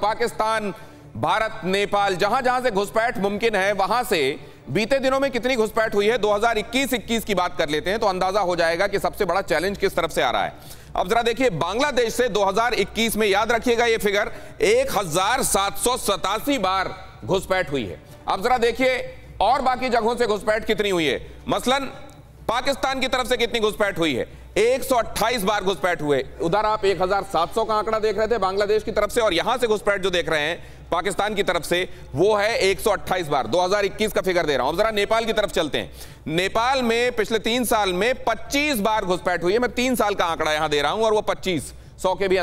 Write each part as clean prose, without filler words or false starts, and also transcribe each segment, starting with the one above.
पाकिस्तान, भारत, नेपाल, जहां जहां से घुसपैठ मुमकिन है वहां से बीते दिनों में कितनी घुसपैठ हुई है 2021-21 की बात कर लेते हैं तो अंदाजा हो जाएगा कि सबसे बड़ा चैलेंज किस तरफ से आ रहा है। अब जरा देखिए, बांग्लादेश से 2021 में, याद रखिएगा ये फिगर, 1787 बार घुसपैठ हुई है। अब जरा देखिए और बाकी जगहों से घुसपैठ कितनी हुई है। मसलन पाकिस्तान की तरफ से कितनी घुसपैठ हुई है, 128 बार घुसपैठ हुए। उधर आप 1700 का आंकड़ा देख रहे थे बांग्लादेश की तरफ से, और यहां से घुसपैठ जो देख रहे हैं पाकिस्तान की तरफ से वो है 128 बार। 2021 का फिगर दे रहा हूं। अब जरा नेपाल की तरफ चलते हैं। नेपाल में पिछले 3 साल में 25 बार घुसपैठ हुई है। मैं 3 साल का आंकड़ा यहां दे रहा हूं और वो 25, 100 के भी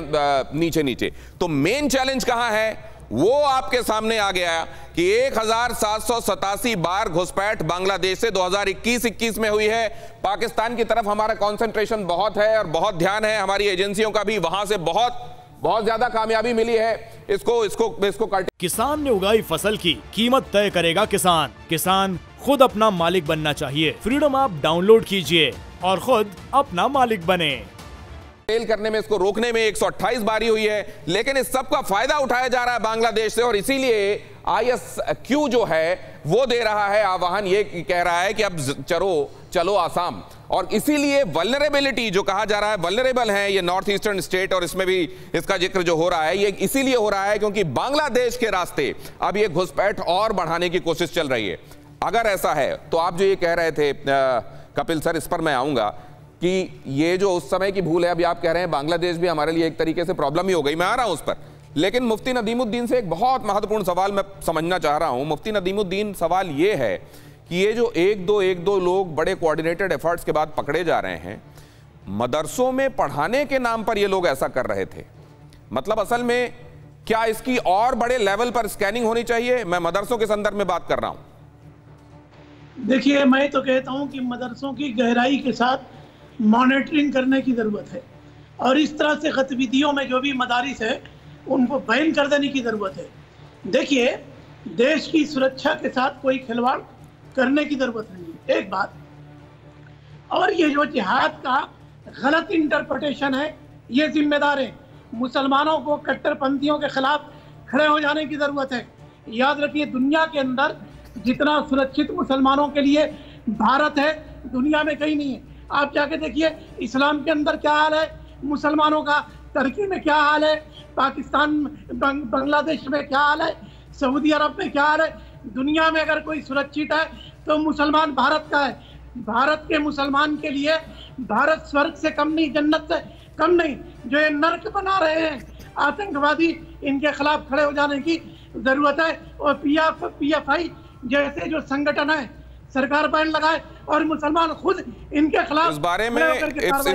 नीचे नीचे। तो मेन चैलेंज कहां है वो आपके सामने आ गया कि 1787 बार घुसपैठ बांग्लादेश से 2021-21 में हुई है। पाकिस्तान की तरफ हमारा कंसंट्रेशन बहुत है और बहुत ध्यान है, हमारी एजेंसियों का भी वहां से बहुत ज्यादा कामयाबी मिली है। इसको किसान ने उगाई फसल की कीमत तय करेगा किसान। किसान खुद अपना मालिक बनना चाहिए। फ्रीडम ऐप डाउनलोड कीजिए और खुद अपना मालिक बने। फेल करने में, इसको रोकने में 128 बारी हुई है, लेकिन इस सब का फायदा उठाया जा रहा है बांग्लादेश से, और इसीलिए ISQ जो है वो दे रहा है आह्वान, ये कह रहा है कि अब चलो आसाम। और इसीलिए वल्नरेबिलिटी जो कहा जा रहा है, वल्नरेबल है ये नॉर्थ ईस्टर्न स्टेट, और इसमें भी इसका जिक्र जो हो रहा है ये इसीलिए हो रहा है क्योंकि बांग्लादेश के रास्ते अब ये घुसपैठ और बढ़ाने की कोशिश चल रही है। अगर ऐसा है तो आप जो ये कह रहे थे कपिल सर, इस पर मैं आऊंगा कि ये जो उस समय की भूल है, अभी आप कह रहे हैं बांग्लादेश भी हमारे लिए एक तरीके से प्रॉब्लम ही हो गई, मैं आ रहा हूं उस पर। लेकिन मुफ्ती नदीमुद्दीन से एक बहुत महत्वपूर्ण सवाल मैं समझना चाह रहा हूं। मुफ्ती नदीमुद्दीन, सवाल ये है कि ये जो एक दो लोग बड़े कोऑर्डिनेटेड एफर्ट्स के बाद पकड़े जा रहे हैं, मदरसों में पढ़ाने के नाम पर ये लोग ऐसा कर रहे थे, मतलब असल में क्या इसकी और बड़े लेवल पर स्कैनिंग होनी चाहिए? मैं मदरसों के संदर्भ में बात कर रहा हूं। देखिए, मैं तो कहता हूं कि मदरसों की गहराई के साथ मॉनिटरिंग करने की ज़रूरत है, और इस तरह से गतिविधियों में जो भी मदारिस है उनको बैन कर देने की ज़रूरत है। देखिए, देश की सुरक्षा के साथ कोई खिलवाड़ करने की ज़रूरत नहीं है, एक बात। और ये जो जिहाद का गलत इंटरप्रिटेशन है, ये जिम्मेदार है। मुसलमानों को कट्टरपंथियों के खिलाफ खड़े हो जाने की ज़रूरत है। याद रखिए, दुनिया के अंदर जितना सुरक्षित मुसलमानों के लिए भारत है, दुनिया में कहीं नहीं है। आप जाके देखिए इस्लाम के अंदर क्या हाल है, मुसलमानों का टर्की में क्या हाल है, पाकिस्तान बांग्लादेश में क्या हाल है, सऊदी अरब में क्या हाल है। दुनिया में अगर कोई सुरक्षित है तो मुसलमान भारत का है। भारत के मुसलमान के लिए भारत स्वर्ग से कम नहीं, जन्नत से कम नहीं। जो ये नर्क बना रहे हैं आतंकवादी, इनके खिलाफ खड़े हो जाने की जरूरत है। और PFI जैसे जो संगठन है, सरकार बैन लगाए और मुसलमान खुद इनके खिलाफ। इस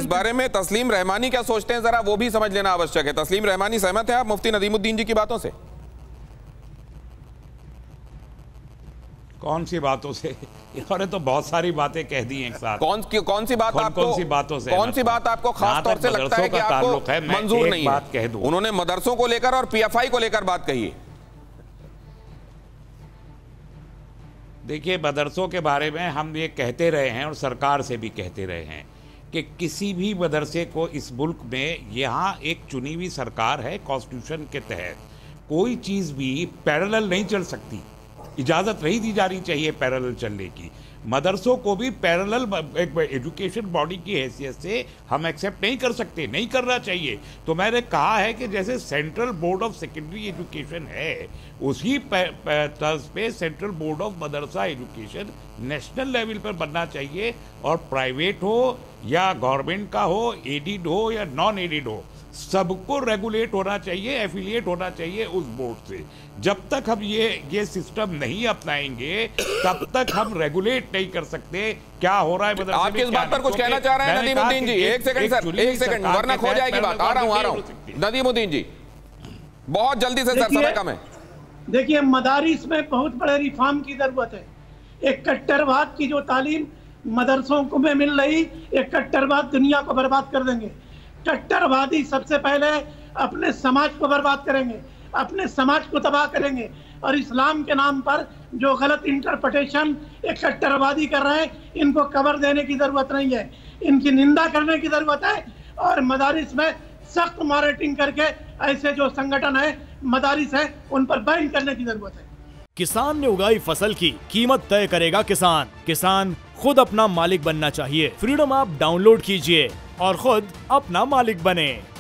बारे में तस्लीम रहमानी क्या सोचते हैं, जरा वो भी समझ लेना आवश्यक है। तस्लीम रहमानी, सहमत है आप मुफ्ती नदीमुद्दीन जी की बातों से? कौन सी बातों से? इन्होंने तो बहुत सारी बातें कह दी हैं एक साथ। कौन सी बात आपको खास तौर से लगता है कि आपको मंजूर नहीं है? उन्होंने मदरसों को लेकर और PFI को लेकर बात कही है। देखिए, मदरसों के बारे में हम ये कहते रहे हैं और सरकार से भी कहते रहे हैं कि किसी भी मदरसे को इस मुल्क में, यहाँ एक चुनी हुई सरकार है, कॉन्स्टिट्यूशन के तहत कोई चीज़ भी पैरेलल नहीं चल सकती। इजाज़त नहीं दी जानी चाहिए पैरेलल चलने की। मदरसों को भी पैरेलल एक एजुकेशन बॉडी की हैसियत से हम एक्सेप्ट नहीं कर सकते, नहीं करना चाहिए। तो मैंने कहा है कि जैसे central board of secondary education है, उसी तर्ज पे central board of Madrasa education national level पर बनना चाहिए, और प्राइवेट हो या गवर्नमेंट का हो, एडिड हो या नॉन एडिड हो, सबको रेगुलेट होना चाहिए, एफिलिएट होना चाहिए उस बोर्ड से। जब तक हम ये सिस्टम नहीं अपनाएंगे तब तक हम रेगुलेट नहीं कर सकते क्या हो रहा है। आप किस बात पर कुछ कहना चाह रहे हैं नदीमुद्दीन जी? एक सेकंड सर, एक सेकंड, वरना खो जाएगी बात। आ रहा हूं नदीमुद्दीन जी, बहुत जल्दी से सर, समय कम है। देखिए, मदारिस में बहुत बड़े रिफॉर्म की जरूरत है। एक कट्टरवाद की जो तालीम मदरसों को में मिल रही, एक कट्टरवाद दुनिया को बर्बाद कर देंगे। कट्टरवादी सबसे पहले अपने समाज को बर्बाद करेंगे, अपने समाज को तबाह करेंगे, और इस्लाम के नाम पर जो गलत इंटरप्रिटेशन एक कट्टरवादी कर रहे हैं, इनको कवर देने की ज़रूरत नहीं है, इनकी निंदा करने की ज़रूरत है। और मदारिस में सख्त मॉनिटरिंग करके ऐसे जो संगठन है मदारिस है उन पर बैन करने की जरूरत है। किसान ने उगाई फसल की कीमत तय करेगा किसान। किसान खुद अपना मालिक बनना चाहिए। फ्रीडम ऐप डाउनलोड कीजिए और खुद अपना मालिक बने।